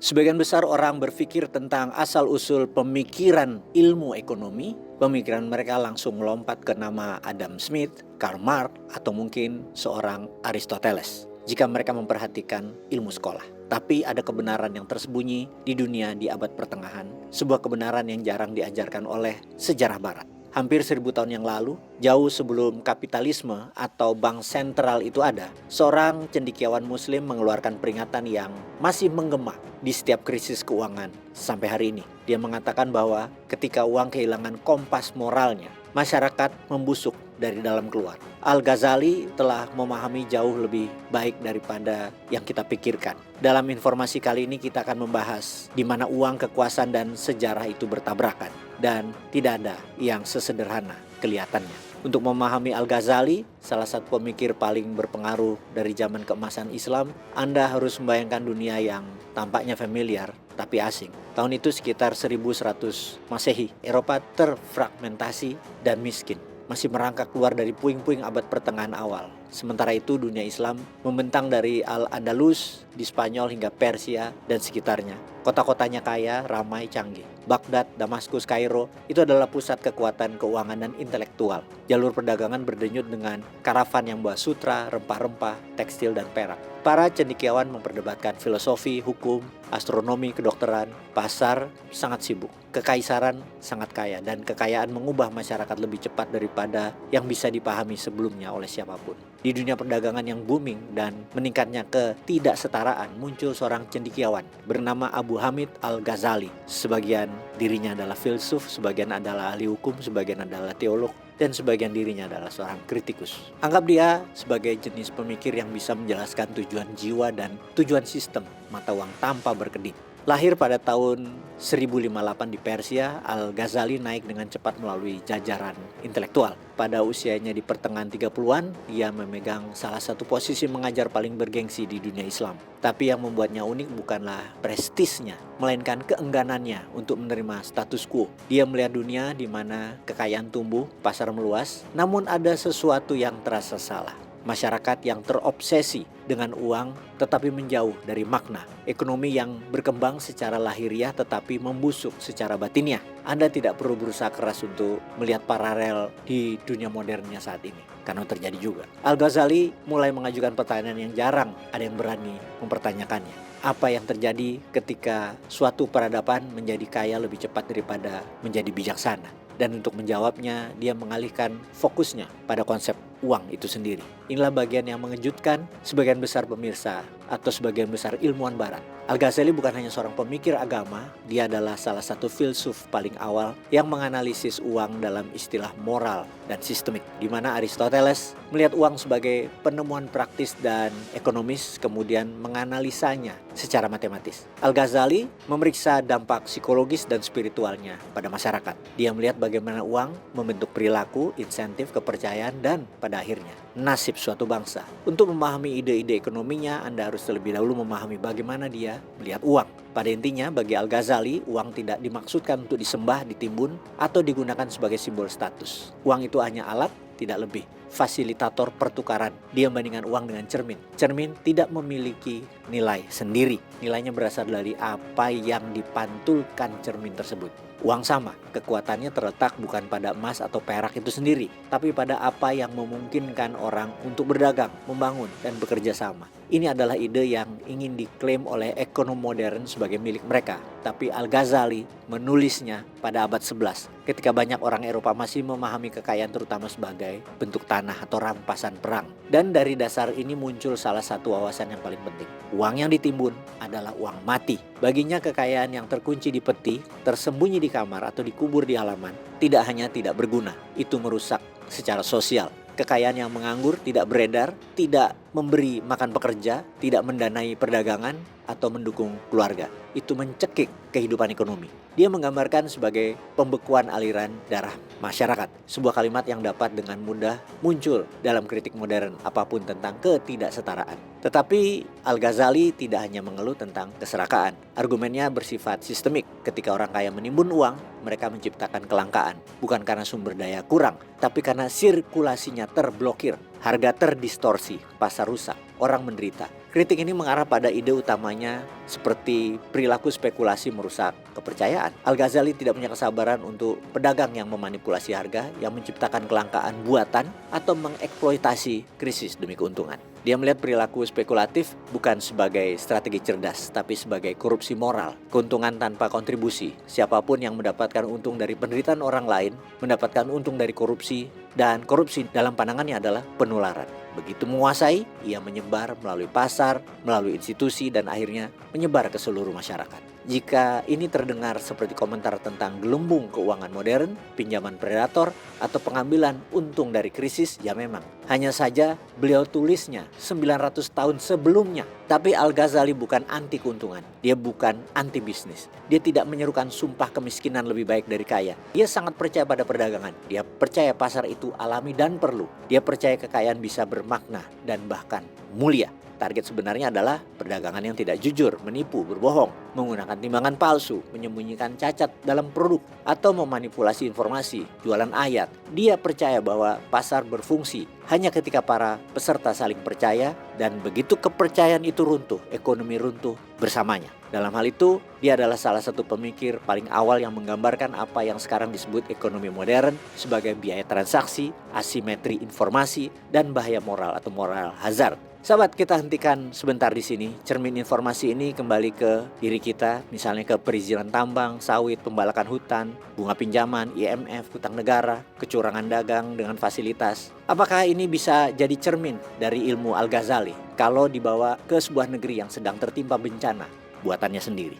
Sebagian besar orang berpikir tentang asal-usul pemikiran ilmu ekonomi. Pemikiran mereka langsung melompat ke nama Adam Smith, Karl Marx, atau mungkin seorang Aristoteles jika mereka memperhatikan ilmu sekolah. Tapi ada kebenaran yang tersembunyi di dunia di abad pertengahan, sebuah kebenaran yang jarang diajarkan oleh sejarah barat. Hampir 1000 tahun yang lalu, jauh sebelum kapitalisme atau bank sentral itu ada, seorang cendekiawan muslim mengeluarkan peringatan yang masih menggema di setiap krisis keuangan sampai hari ini. Dia mengatakan bahwa ketika uang kehilangan kompas moralnya, masyarakat membusuk dari dalam keluar. Al-Ghazali telah memahami jauh lebih baik daripada yang kita pikirkan. Dalam informasi kali ini kita akan membahas di mana uang, kekuasaan, dan sejarah itu bertabrakan. Dan tidak ada yang sesederhana kelihatannya. Untuk memahami Al-Ghazali, salah satu pemikir paling berpengaruh dari zaman keemasan Islam, Anda harus membayangkan dunia yang tampaknya familiar tapi asing. Tahun itu sekitar 1100 Masehi, Eropa terfragmentasi dan miskin, masih merangkak keluar dari puing-puing abad pertengahan awal. Sementara itu dunia Islam membentang dari Al-Andalus di Spanyol hingga Persia dan sekitarnya. Kota-kotanya kaya, ramai, canggih. Baghdad, Damaskus, Kairo itu adalah pusat kekuatan keuangan dan intelektual. Jalur perdagangan berdenyut dengan karavan yang membawa sutra, rempah-rempah, tekstil, dan perak. Para cendekiawan memperdebatkan filosofi, hukum, astronomi, kedokteran. Pasar sangat sibuk. Kekaisaran sangat kaya, dan kekayaan mengubah masyarakat lebih cepat daripada yang bisa dipahami sebelumnya oleh siapapun. Di dunia perdagangan yang booming dan meningkatnya ketidaksetaraan, muncul seorang cendekiawan bernama Abu Hamid Al-Ghazali. Sebagian dirinya adalah filsuf, sebagian adalah ahli hukum, sebagian adalah teolog, dan sebagian dirinya adalah seorang kritikus. Anggap dia sebagai jenis pemikir yang bisa menjelaskan tujuan jiwa dan tujuan sistem mata uang tanpa berkedip. Lahir pada tahun 1058 di Persia, Al-Ghazali naik dengan cepat melalui jajaran intelektual. Pada usianya di pertengahan 30-an, ia memegang salah satu posisi mengajar paling bergengsi di dunia Islam. Tapi yang membuatnya unik bukanlah prestisnya, melainkan keengganannya untuk menerima status quo. Dia melihat dunia di mana kekayaan tumbuh, pasar meluas, namun ada sesuatu yang terasa salah. Masyarakat yang terobsesi dengan uang tetapi menjauh dari makna. Ekonomi yang berkembang secara lahiriah tetapi membusuk secara batinnya. Anda tidak perlu berusaha keras untuk melihat paralel di dunia modernnya saat ini, karena terjadi juga. Al-Ghazali mulai mengajukan pertanyaan yang jarang ada yang berani mempertanyakannya. Apa yang terjadi ketika suatu peradaban menjadi kaya lebih cepat daripada menjadi bijaksana? Dan untuk menjawabnya, dia mengalihkan fokusnya pada konsep uang itu sendiri. Inilah bagian yang mengejutkan sebagian besar pemirsa atau sebagian besar ilmuwan barat. Al-Ghazali bukan hanya seorang pemikir agama, dia adalah salah satu filsuf paling awal yang menganalisis uang dalam istilah moral dan sistemik, di mana Aristoteles melihat uang sebagai penemuan praktis dan ekonomis, kemudian menganalisanya secara matematis. Al-Ghazali memeriksa dampak psikologis dan spiritualnya pada masyarakat. Dia melihat bagaimana uang membentuk perilaku, insentif, kepercayaan, dan pada akhirnya nasib suatu bangsa. Untuk memahami ide-ide ekonominya, Anda harus terlebih dahulu memahami bagaimana dia melihat uang. Pada intinya, bagi Al-Ghazali, uang tidak dimaksudkan untuk disembah, ditimbun, atau digunakan sebagai simbol status. Uang itu hanya alat, tidak lebih. Fasilitator pertukaran. Dia membandingkan uang dengan cermin. Cermin tidak memiliki nilai sendiri. Nilainya berasal dari apa yang dipantulkan cermin tersebut. Uang sama, kekuatannya terletak bukan pada emas atau perak itu sendiri, tapi pada apa yang memungkinkan orang untuk berdagang, membangun, dan bekerja sama. Ini adalah ide yang ingin diklaim oleh ekonom modern sebagai milik mereka, tapi Al-Ghazali menulisnya pada abad 11, ketika banyak orang Eropa masih memahami kekayaan terutama sebagai bentuk tanah atau rampasan perang. Dan dari dasar ini muncul salah satu wawasan yang paling penting. Uang yang ditimbun adalah uang mati. Baginya kekayaan yang terkunci di peti, tersembunyi di kamar atau dikubur di halaman, tidak hanya tidak berguna, itu merusak secara sosial. Kekayaan yang menganggur, tidak beredar, tidak memberi makan pekerja, tidak mendanai perdagangan, atau mendukung keluarga. Itu mencekik kehidupan ekonomi. Dia menggambarkan sebagai pembekuan aliran darah masyarakat. Sebuah kalimat yang dapat dengan mudah muncul dalam kritik modern apapun tentang ketidaksetaraan. Tetapi Al-Ghazali tidak hanya mengeluh tentang keserakaan. Argumennya bersifat sistemik. Ketika orang kaya menimbun uang, mereka menciptakan kelangkaan. Bukan karena sumber daya kurang, tapi karena sirkulasinya terblokir. Harga terdistorsi, pasar rusak. orang menderita. Kritik ini mengarah pada ide utamanya seperti perilaku spekulasi merusak kepercayaan. Al-Ghazali tidak punya kesabaran untuk pedagang yang memanipulasi harga, yang menciptakan kelangkaan buatan, atau mengeksploitasi krisis demi keuntungan. Dia melihat perilaku spekulatif bukan sebagai strategi cerdas, tapi sebagai korupsi moral, keuntungan tanpa kontribusi. Siapapun yang mendapatkan untung dari penderitaan orang lain, mendapatkan untung dari korupsi, dan korupsi dalam pandangannya adalah penularan. Begitu menguasai, ia menyebar melalui pasar, melalui institusi, dan akhirnya menyebar ke seluruh masyarakat. Jika ini terdengar seperti komentar tentang gelembung keuangan modern, pinjaman predator, atau pengambilan untung dari krisis, ya memang. Hanya saja beliau tulisnya 900 tahun sebelumnya. Tapi Al-Ghazali bukan anti keuntungan, dia bukan anti bisnis. Dia tidak menyerukan sumpah kemiskinan lebih baik dari kaya. Dia sangat percaya pada perdagangan. Dia percaya pasar itu alami dan perlu. Dia percaya kekayaan bisa bermakna dan bahkan mulia. Target sebenarnya adalah perdagangan yang tidak jujur, menipu, berbohong, menggunakan timbangan palsu, menyembunyikan cacat dalam produk, atau memanipulasi informasi, jualan ayat. Dia percaya bahwa pasar berfungsi hanya ketika para peserta saling percaya, dan begitu kepercayaan itu runtuh, ekonomi runtuh bersamanya. Dalam hal itu, dia adalah salah satu pemikir paling awal yang menggambarkan apa yang sekarang disebut ekonomi modern sebagai biaya transaksi, asimetri informasi, dan bahaya moral atau moral hazard. Sahabat, kita hentikan sebentar di sini. Cermin informasi ini kembali ke diri kita, misalnya ke perizinan tambang, sawit, pembalakan hutan, bunga pinjaman, IMF, hutang negara, kecurangan dagang dengan fasilitas. Apakah ini bisa jadi cermin dari ilmu Al-Ghazali kalau dibawa ke sebuah negeri yang sedang tertimpa bencana buatannya sendiri?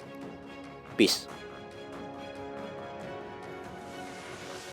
Peace.